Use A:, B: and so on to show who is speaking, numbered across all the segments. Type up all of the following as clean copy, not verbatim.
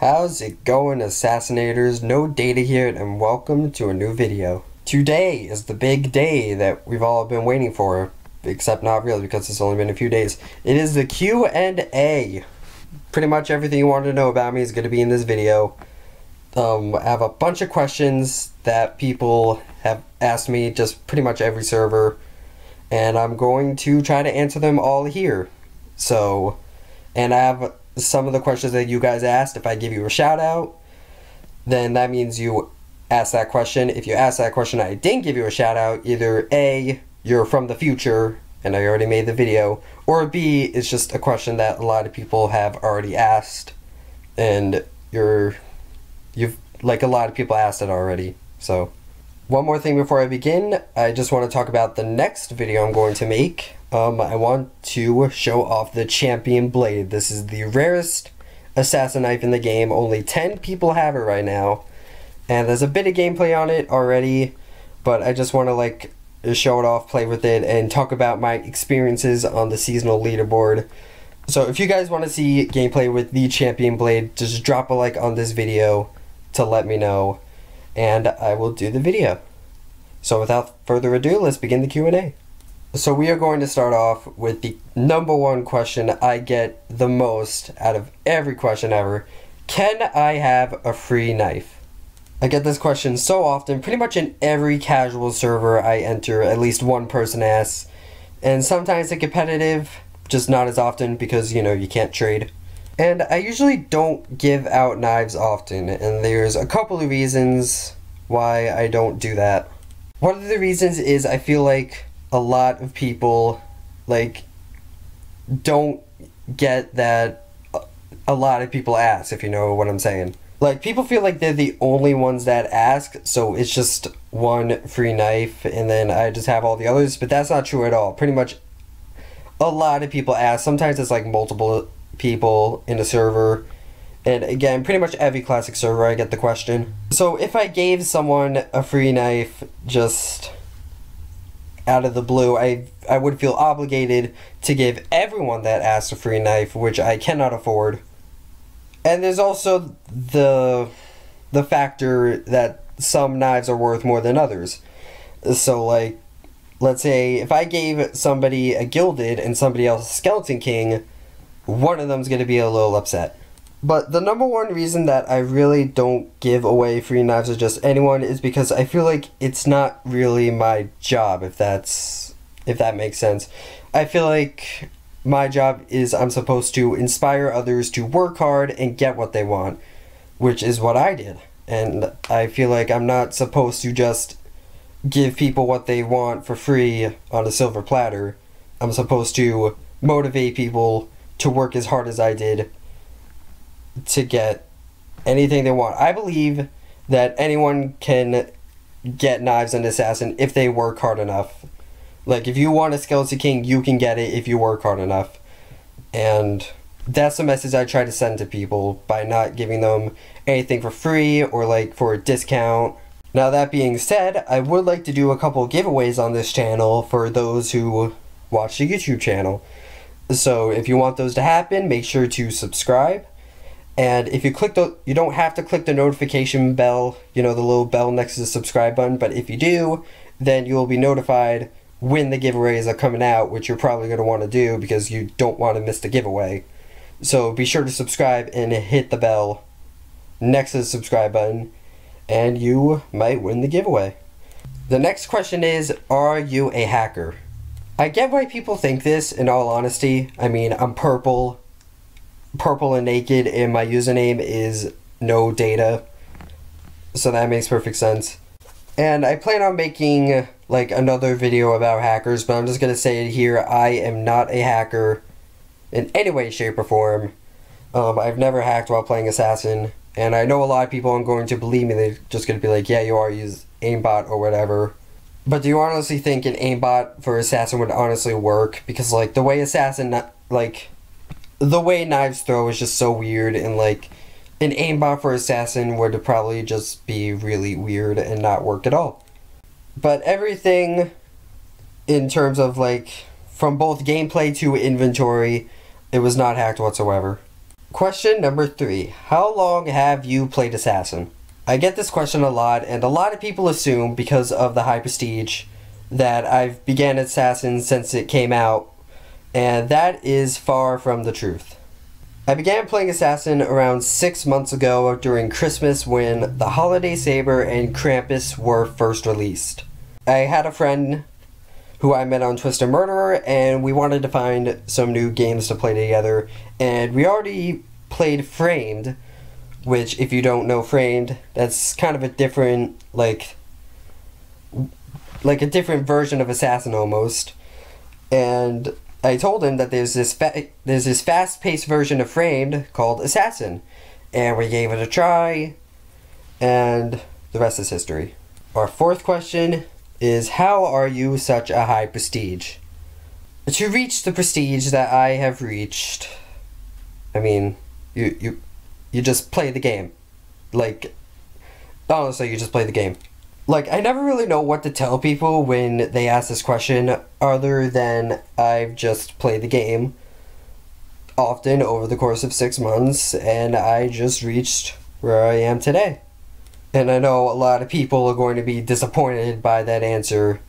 A: How's it going, assassinators? No data here, and welcome to a new video. Today is the big day that we've all been waiting for, except not really because it's only been a few days. It is the Q&A. Pretty much everything you want to know about me is going to be in this video. I have a bunch of questions that people have asked me, just pretty much every server, and I'm going to try to answer them all here. So, and I have some of the questions that you guys asked. If I give you a shout out, then that means you asked that question. If you asked that question I didn't give you a shout out, either A, you're from the future and I already made the video, or B, it's just a question that a lot of people have already asked and like a lot of people asked it already. So one more thing before I begin, I just want to talk about the next video I'm going to make. I want to show off the champion blade. This is the rarest assassin knife in the game. Only 10 people have it right now. And there's a bit of gameplay on it already, but I just want to like show it off, play with it, and talk about my experiences on the seasonal leaderboard. So if you guys want to see gameplay with the champion blade, just drop a like on this video to let me know, and I will do the video. So without further ado, let's begin the Q&A. So we are going to start off with the #1 question I get the most out of every question ever. Can I have a free knife? I get this question so often. Pretty much in every casual server I enter, at least one person asks. And sometimes it's competitive, just not as often because, you know, you can't trade. And I usually don't give out knives often, and there's a couple of reasons why I don't do that. One of the reasons is I feel like a lot of people like don't get that a lot of people ask, if you know what I'm saying. Like, people feel like they're the only ones that ask, so it's just one free knife and then I just have all the others, but that's not true at all. Pretty much a lot of people ask. Sometimes it's like multiple people in a server, and again, pretty much every classic server I get the question. So if I gave someone a free knife just out of the blue, I would feel obligated to give everyone that asks a free knife, which I cannot afford. And there's also the factor that some knives are worth more than others. So like, let's say if I gave somebody a gilded and somebody else a skeleton king, one of them's going to be a little upset. But the #1 reason that I really don't give away free knives to just anyone is because I feel like it's not really my job, if that makes sense. I feel like my job is I'm supposed to inspire others to work hard and get what they want, which is what I did. And I feel like I'm not supposed to just give people what they want for free on a silver platter. I'm supposed to motivate people to work as hard as I did to get anything they want. I believe that anyone can get knives and assassin if they work hard enough. Like, if you want a skeleton king, you can get it if you work hard enough. And that's the message I try to send to people by not giving them anything for free or like for a discount. Now, that being said, I would like to do a couple giveaways on this channel for those who watch the YouTube channel. So if you want those to happen, make sure to subscribe. And if you click you don't have to click the notification bell, you know, the little bell next to the subscribe button, but if you do, then you will be notified when the giveaways are coming out, which you're probably going to want to do because you don't want to miss the giveaway. So be sure to subscribe and hit the bell next to the subscribe button, and you might win the giveaway. The next question is, are you a hacker? I get why people think this, in all honesty. I mean, I'm purple and naked, and my username is no data, so that makes perfect sense. And I plan on making like another video about hackers, but I'm just gonna say it here, I am not a hacker in any way, shape, or form. I've never hacked while playing assassin, and I know a lot of people aren't going to believe me. They're just gonna be like, yeah, you are, use aimbot or whatever. But do you honestly think an aimbot for assassin would honestly work? Because like the way the way knives throw is just so weird, and like an aimbot for assassin would probably just be really weird and not work at all. But everything in terms of like from both gameplay to inventory, it was not hacked whatsoever. Question number 3. How long have you played Assassin? I get this question a lot, and a lot of people assume, because of the high prestige, that I've began Assassin since it came out, and that is far from the truth. I began playing Assassin around 6 months ago during Christmas when the Holiday Saber and Krampus were first released. I had a friend who I met on Twisted Murderer, and we wanted to find some new games to play together, and we already played Framed, which, if you don't know Framed, that's kind of a different, like a different version of Assassin almost. And I told him that there's this fast-paced version of Framed called Assassin, and we gave it a try, and the rest is history. Our 4th question is, how are you such a high prestige? To reach the prestige that I have reached, I mean, you just play the game. Like, honestly, you just play the game. Like, I never really know what to tell people when they ask this question, other than I've just played the game often over the course of 6 months, and I just reached where I am today. And I know a lot of people are going to be disappointed by that answer,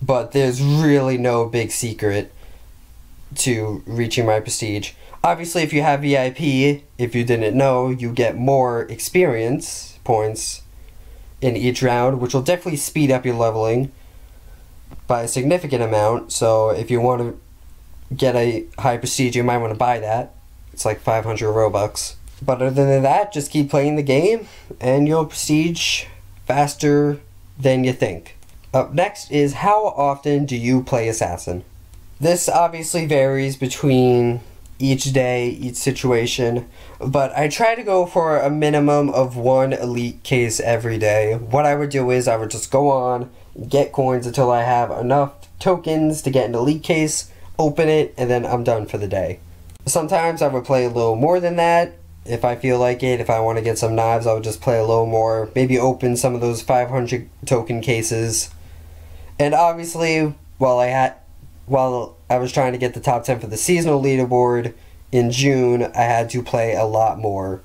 A: but there's really no big secret to reaching my prestige. Obviously, if you have VIP, if you didn't know, you get more experience points in each round, which will definitely speed up your leveling by a significant amount. So if you want to get a high prestige, you might want to buy that. It's like 500 Robux. But other than that, just keep playing the game and you'll prestige faster than you think. Up next is, how often do you play Assassin? This obviously varies between each day, each situation, but I try to go for a minimum of 1 elite case every day. What I would do is I would just go on, get coins until I have enough tokens to get an elite case, open it, and then I'm done for the day. Sometimes I would play a little more than that if I feel like it. If I want to get some knives, I would just play a little more, maybe open some of those 500 token cases. And obviously, while I was trying to get the top 10 for the seasonal leaderboard in June, I had to play a lot more.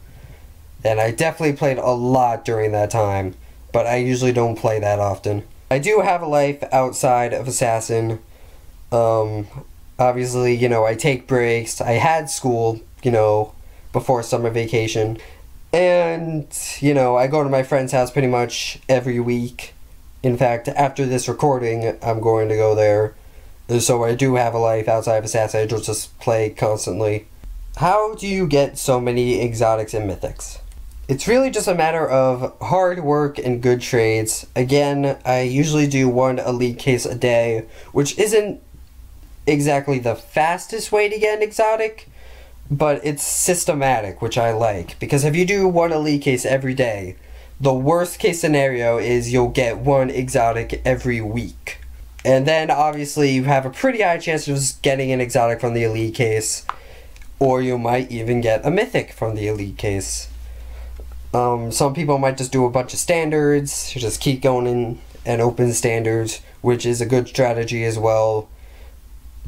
A: And I definitely played a lot during that time, but I usually don't play that often. I do have a life outside of Assassin. Obviously, you know, I take breaks. I had school, you know, before summer vacation. And, you know, I go to my friend's house pretty much every week. In fact, after this recording, I'm going to go there. So I do have a life outside of Assassin. I don't just play constantly. How do you get so many exotics and mythics? It's really just a matter of hard work and good trades. Again, I usually do 1 elite case a day, which isn't exactly the fastest way to get an exotic, but it's systematic, which I like. Because if you do 1 elite case every day, the worst case scenario is you'll get 1 exotic every week. And then obviously you have a pretty high chance of just getting an exotic from the elite case, or you might even get a mythic from the elite case. Some people might just do a bunch of standards, just keep going in and open standards, which is a good strategy as well.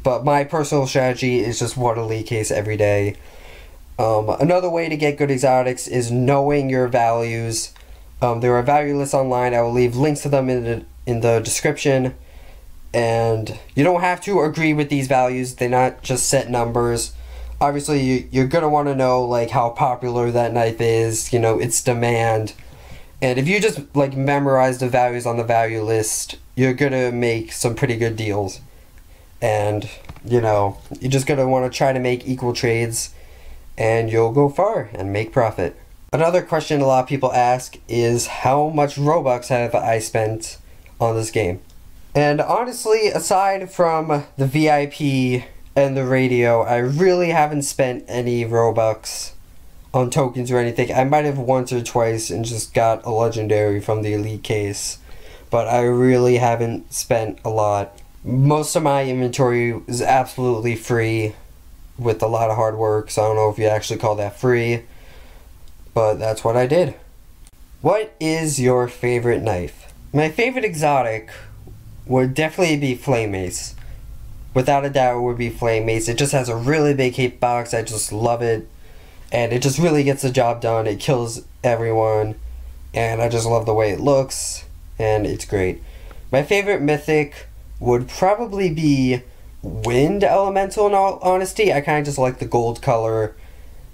A: But my personal strategy is just 1 elite case every day. Another way to get good exotics is knowing your values. There are value lists online. I will leave links to them in the description. And you don't have to agree with these values. They're not just set numbers. Obviously, you're going to want to know, like, how popular that knife is, you know, its demand. And if you just, like, memorize the values on the value list, you're going to make some pretty good deals. And, you know, you're just going to want to try to make equal trades, and you'll go far and make profit. Another question a lot of people ask is, how much Robux have I spent on this game? And honestly, aside from the VIP and the radio, I really haven't spent any Robux on tokens or anything. I might have once or twice and just got a legendary from the elite case, but I really haven't spent a lot. Most of my inventory is absolutely free with a lot of hard work, so I don't know if you actually call that free, but that's what I did. What is your favorite knife? My favorite exotic would definitely be Flame Mace. Without a doubt, it would be Flame Mace. It just has a really big hitbox. I just love it. and it just really gets the job done. It kills everyone, and I just love the way it looks, and it's great. My favorite mythic would probably be Wind Elemental, in all honesty. I kind of just like the gold color,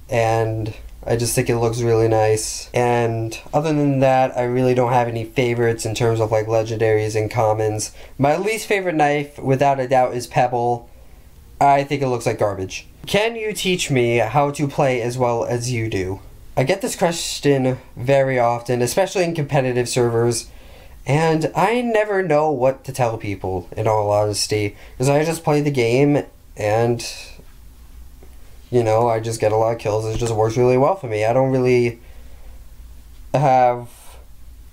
A: and I just think it looks really nice. And other than that, I really don't have any favorites in terms of like legendaries and commons. My least favorite knife, without a doubt, is Pebble. I think it looks like garbage. Can you teach me how to play as well as you do? I get this question very often, especially in competitive servers, and I never know what to tell people, in all honesty, because I just play the game, and you know, I just get a lot of kills. It just works really well for me. I don't really have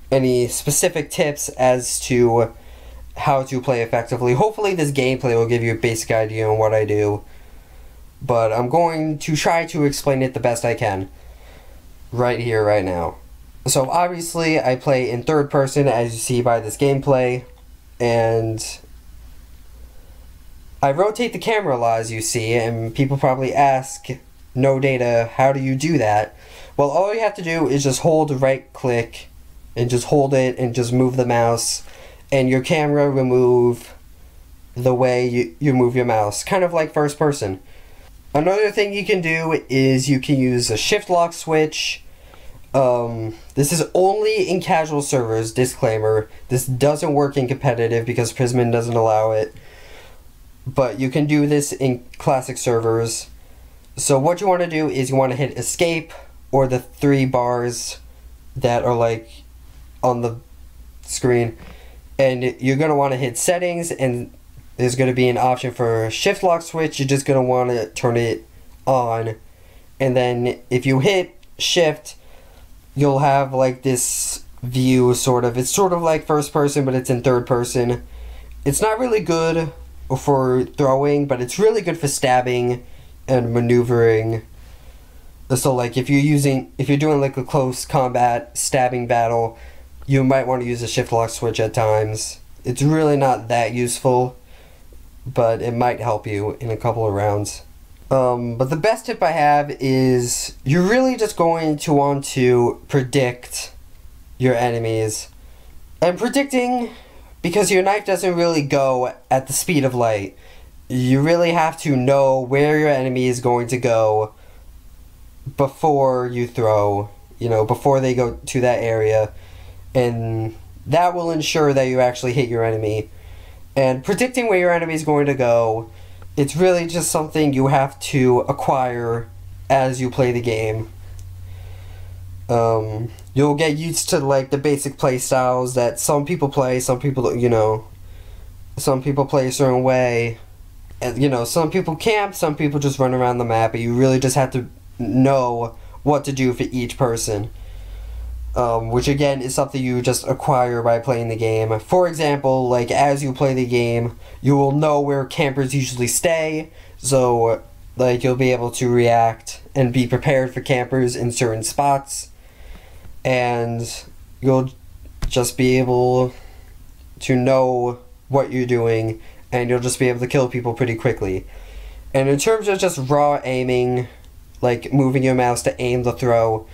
A: any specific tips as to how to play effectively. Hopefully this gameplay will give you a basic idea on what I do, but I'm going to try to explain it the best I can right here, right now. So obviously I play in third person, as you see by this gameplay, and I rotate the camera a lot, as you see, and people probably ask, no data, how do you do that? Well, all you have to do is just hold right click and just hold it and just move the mouse, and your camera will move the way you move your mouse, kind of like first person. Another thing you can do is you can use a shift lock switch. This is only in casual servers, disclaimer. This doesn't work in competitive because Prisman doesn't allow it. But you can do this in classic servers. So what you want to do is you want to hit escape, or the 3 bars that are like on the screen, and you're going to want to hit settings, and there's going to be an option for shift lock switch. You're just going to want to turn it on, and then if you hit shift, you'll have like this view, sort of. It's sort of like first person, but it's in third person. It's not really good for throwing, but it's really good for stabbing and maneuvering. So like if you're doing like a close combat stabbing battle, you might want to use a shift lock switch at times. It's really not that useful, but it might help you in a couple of rounds. But the best tip I have is you're really just going to want to predict your enemies. And predicting, because your knife doesn't really go at the speed of light, you really have to know where your enemy is going to go before you throw, you know, before they go to that area, and that will ensure that you actually hit your enemy. And predicting where your enemy is going to go, it's really just something you have to acquire as you play the game. You'll get used to like the basic play styles that some people play, some people, you know, some people play a certain way, and you know, some people camp, some people just run around the map, but you really just have to know what to do for each person. Which again is something you just acquire by playing the game. For example, like as you play the game, you will know where campers usually stay, so like you'll be able to react and be prepared for campers in certain spots, and you'll just be able to know what you're doing, and you'll just be able to kill people pretty quickly. And in terms of just raw aiming, like moving your mouse to aim the throw,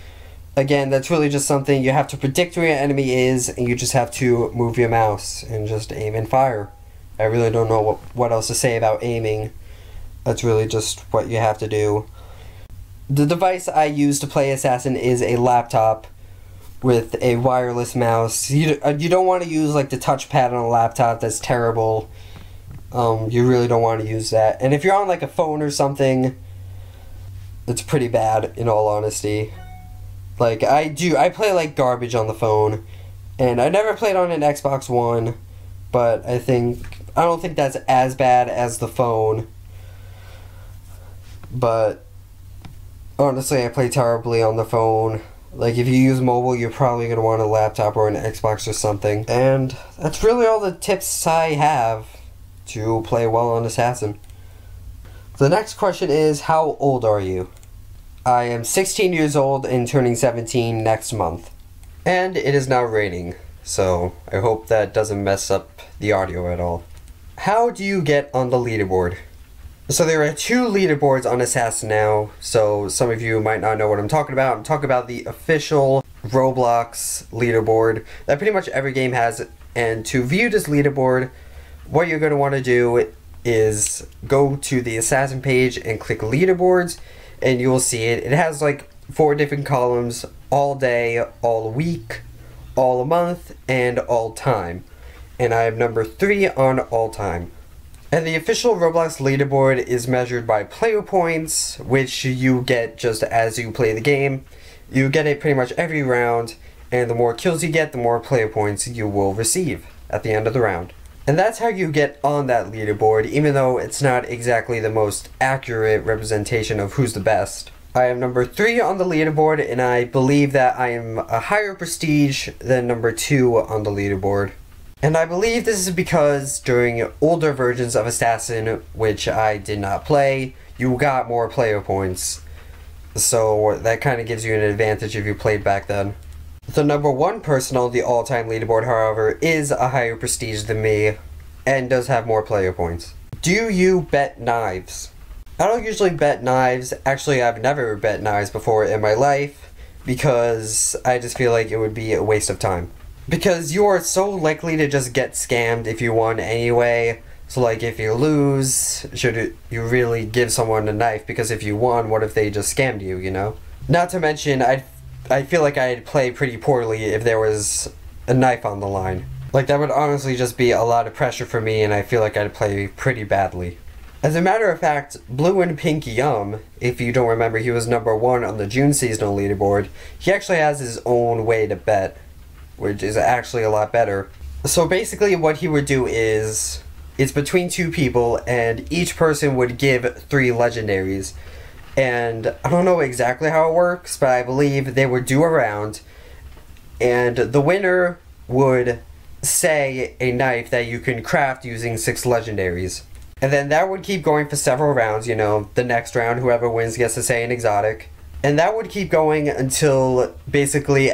A: again, that's really just something you have to predict where your enemy is, and you just have to move your mouse and just aim and fire. I really don't know what else to say about aiming. That's really just what you have to do. The device I use to play Assassin is a laptop with a wireless mouse. You don't want to use like the touchpad on a laptop. That's terrible. You really don't want to use that. And if you're on like a phone or something, it's pretty bad, in all honesty. Like I play like garbage on the phone, and I never played on an Xbox One, but I don't think that's as bad as the phone. But honestly, I play terribly on the phone. Like if you use mobile, you're probably gonna want a laptop or an Xbox or something. And that's really all the tips I have to play well on Assassin. The next question is, how old are you? I am 16 years old and turning 17 next month. And it is now raining, so I hope that doesn't mess up the audio at all. How do you get on the leaderboard? So there are two leaderboards on Assassin now, so some of you might not know what I'm talking about. I'm talking about the official Roblox leaderboard that pretty much every game has, and to view this leaderboard, what you're going to want to do is go to the Assassin page and click leaderboards, and you will see it. It has like 4 different columns: all day, all week, all month, and all time. And I have number 3 on all time. And the official Roblox leaderboard is measured by player points, which you get just as you play the game. You get it pretty much every round, and the more kills you get, the more player points you will receive at the end of the round. And that's how you get on that leaderboard, even though it's not exactly the most accurate representation of who's the best. I am number 3 on the leaderboard, and I believe that I am a higher prestige than number 2 on the leaderboard. And I believe this is because during older versions of Assassin, which I did not play, you got more player points. So that kind of gives you an advantage if you played back then. The number 1 person on the all-time leaderboard, however, is a higher prestige than me and does have more player points. Do you bet knives? I don't usually bet knives. Actually, I've never bet knives before in my life because I just feel like it would be a waste of time. Because you are so likely to just get scammed if you won anyway. So like if you lose, should you really give someone a knife? Because if you won, what if they just scammed you, you know? Not to mention, I feel like I'd play pretty poorly if there was a knife on the line. Like that would honestly just be a lot of pressure for me, and I feel like I'd play pretty badly. As a matter of fact, Blue and Pink Yum, if you don't remember, he was number 1 on the June seasonal leaderboard. He actually has his own way to bet, which is actually a lot better. So basically what he would do is, it's between 2 people, and each person would give 3 legendaries. And I don't know exactly how it works, but I believe they would do a round, and the winner would say a knife that you can craft using 6 legendaries. And then that would keep going for several rounds, you know, the next round whoever wins gets to say an exotic. And that would keep going until basically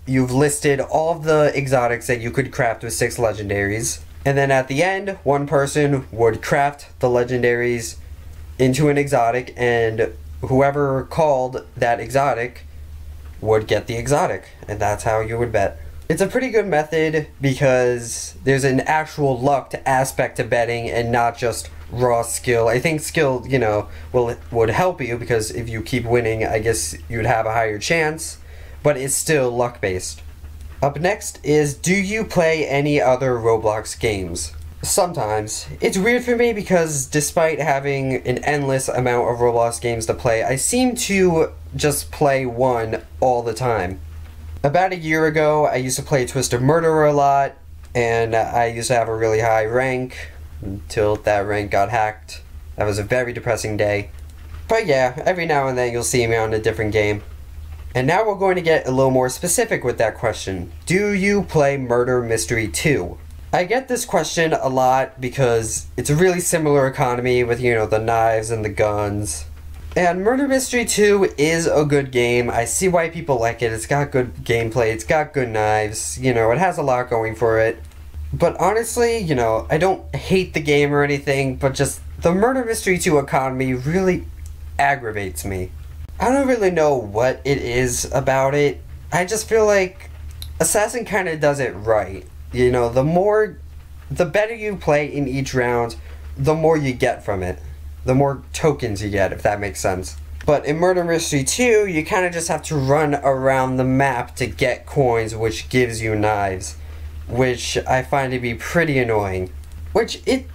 A: you've listed all of the exotics that you could craft with 6 legendaries. And then at the end, one person would craft the legendaries into an exotic, and whoever called that exotic would get the exotic. And that's how you would bet. It's a pretty good method because there's an actual luck aspect to betting and not just raw skill. I think skill, you know, would help you because if you keep winning, I guess you'd have a higher chance. But it's still luck-based. Up next is, do you play any other Roblox games? Sometimes. It's weird for me because despite having an endless amount of Roblox games to play, I seem to just play one all the time. About a year ago, I used to play Twisted Murder a lot, and I used to have a really high rank until that rank got hacked. That was a very depressing day. But yeah, every now and then you'll see me on a different game. And now we're going to get a little more specific with that question. Do you play Murder Mystery 2? I get this question a lot because it's a really similar economy with, you know, the knives and the guns. And Murder Mystery 2 is a good game. I see why people like it. It's got good gameplay, it's got good knives, you know, it has a lot going for it. But honestly, you know, I don't hate the game or anything, but just the Murder Mystery 2 economy really aggravates me. I don't really know what it is about it. I just feel like Assassin kind of does it right. You know, the better you play in each round, the more you get from it. The more tokens you get, if that makes sense. But in Murder Mystery 2, you kind of just have to run around the map to get coins, which gives you knives. Which I find to be pretty annoying. Which, it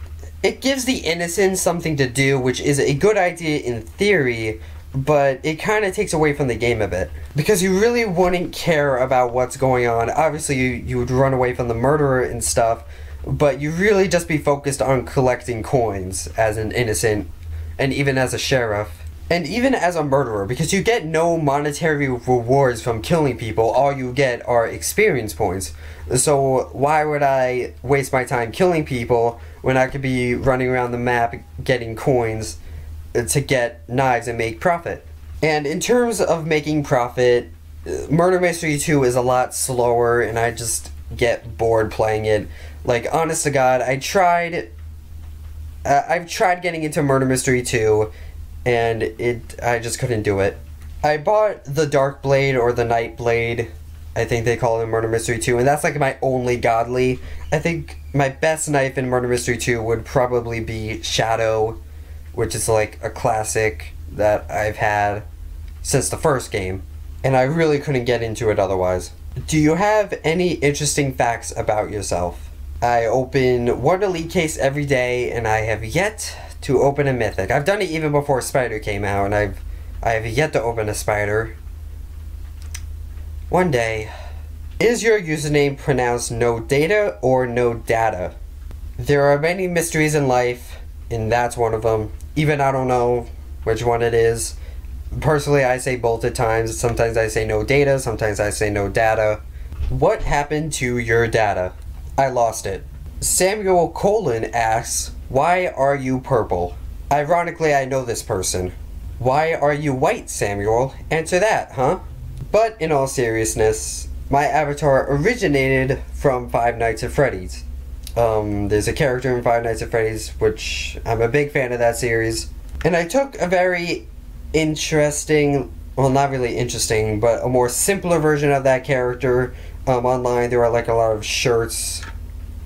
A: gives the innocents something to do, which is a good idea in theory, but it kind of takes away from the game a bit. Because you really wouldn't care about what's going on. Obviously, you would run away from the murderer and stuff, but you really just be focused on collecting coins as an innocent, and even as a sheriff. And even as a murderer, because you get no monetary rewards from killing people, all you get are experience points. So why would I waste my time killing people when I could be running around the map getting coins to get knives and make profit? And in terms of making profit, Murder Mystery 2 is a lot slower, and I just get bored playing it. Like, honest to God, I tried I've tried getting into Murder Mystery 2, and I just couldn't do it. I bought the Dark Blade, or the Night Blade, I think they call it in Murder Mystery 2, and that's like my only godly. I think my best knife in Murder Mystery 2 would probably be Shadow, which is like a classic that I've had since the first game, and I really couldn't get into it otherwise. Do you have any interesting facts about yourself? I open one elite case every day, and I have yet to open a mythic. I've done it even before Spider came out, and I have yet to open a Spider. One day. Is your username pronounced no data or no data? There are many mysteries in life, and that's one of them. Even I don't know which one it is. Personally, I say both at times. Sometimes I say no data, sometimes I say no data. What happened to your data? I lost it. Samuel Colon asks, why are you purple? Ironically, I know this person. Why are you white, Samuel? Answer that, huh? But in all seriousness, my avatar originated from Five Nights at Freddy's. There's a character in Five Nights at Freddy's, which I'm a big fan of that series. And I took a very interesting, well, not really interesting, but a more simpler version of that character. Online there are like a lot of shirts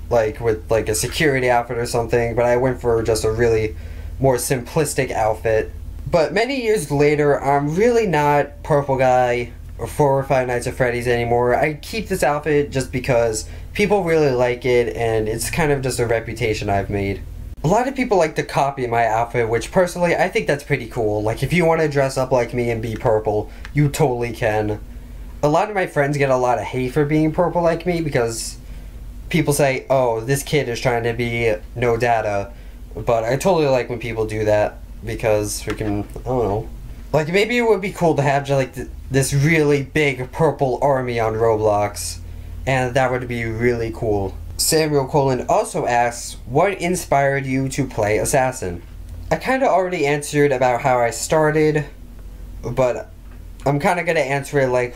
A: like with like a security outfit or something, but I went for just a really more simplistic outfit. But many years later, I'm really not purple guy for Five Nights at Freddy's anymore. I keep this outfit just because people really like it, and it's kind of just a reputation I've made. A lot of people like to copy my outfit, which personally I think that's pretty cool. Like, if you want to dress up like me and be purple, you totally can. A lot of my friends get a lot of hate for being purple like me because people say, oh, this kid is trying to be no data. But I totally like when people do that because freaking, I don't know. Like, maybe it would be cool to have just like this really big purple army on Roblox, and that would be really cool. Samuel Colon also asks, what inspired you to play Assassin? I kind of already answered about how I started, but I'm kind of going to answer it like,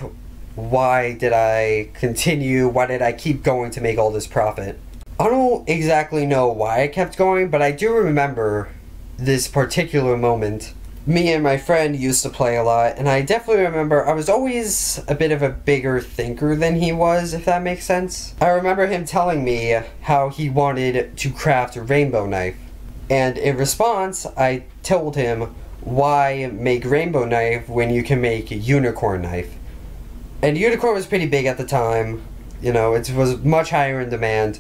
A: why did I continue? Why did I keep going to make all this profit? I don't exactly know why I kept going, but I do remember this particular moment. Me and my friend used to play a lot, and I definitely remember I was always a bit of a bigger thinker than he was, if that makes sense. I remember him telling me how he wanted to craft a rainbow knife, and in response, I told him, why make rainbow knife when you can make a unicorn knife? And unicorn was pretty big at the time, you know, it was much higher in demand.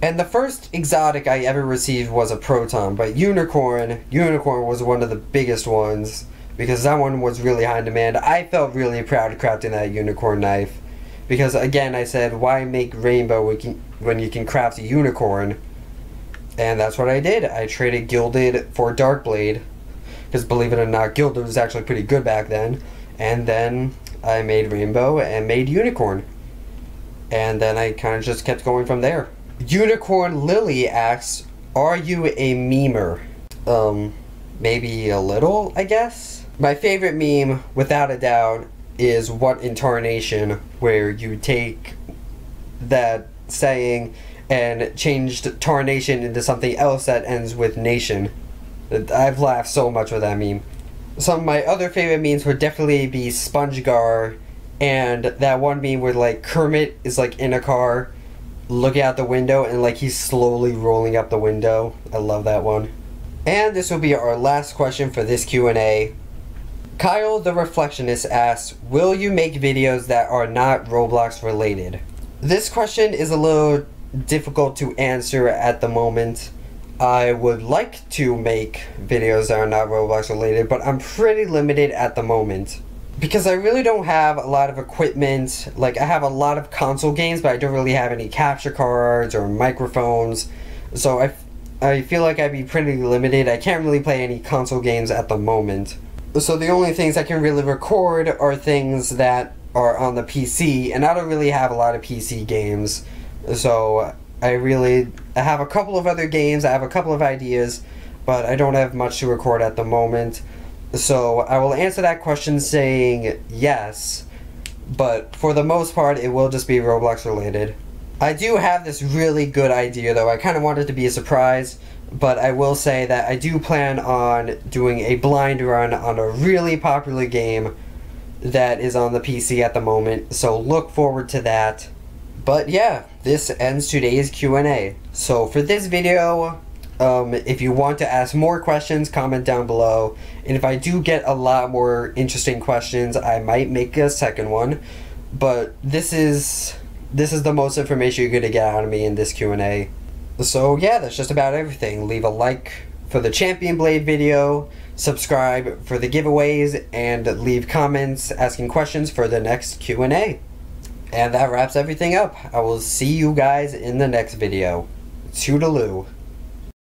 A: And the first exotic I ever received was a proton, but unicorn was one of the biggest ones because that one was really high in demand. I felt really proud crafting that unicorn knife because, again, I said, why make rainbow when you can craft a unicorn? And that's what I did. I traded Gilded for Dark Blade because, believe it or not, Gilded was actually pretty good back then. And then I made rainbow and made unicorn. And then I kind of just kept going from there. Unicorn Lily asks, are you a memer? Maybe a little, I guess? My favorite meme, without a doubt, is What in Tarnation, where you take that saying and changed tarnation into something else that ends with nation. I've laughed so much with that meme. Some of my other favorite memes would definitely be SpongeGar, and that one meme where like Kermit is like in a car looking out the window and like he's slowly rolling up the window. I love that one. And this will be our last question for this Q&A. Kyle the Reflectionist asks, will you make videos that are not Roblox related? This question is a little difficult to answer at the moment. I would like to make videos that are not Roblox related, but I'm pretty limited at the moment because I really don't have a lot of equipment. Like, I have a lot of console games, but I don't really have any capture cards or microphones, so I feel like I'd be pretty limited. I can't really play any console games at the moment. So the only things I can really record are things that are on the PC, and I don't really have a lot of PC games. So I have a couple of other games, I have a couple of ideas, but I don't have much to record at the moment. So I will answer that question saying yes, but for the most part it will just be Roblox related. I do have this really good idea though. I kind of want it to be a surprise, but I will say that I do plan on doing a blind run on a really popular game that is on the PC at the moment, so look forward to that. But yeah, this ends today's Q&A. So for this video, if you want to ask more questions, comment down below. And if I do get a lot more interesting questions, I might make a second one. But this is the most information you're going to get out of me in this Q&A. So yeah, that's just about everything. Leave a like for the Champion Blade video, subscribe for the giveaways, and leave comments asking questions for the next Q&A. And that wraps everything up. I will see you guys in the next video. Toodaloo.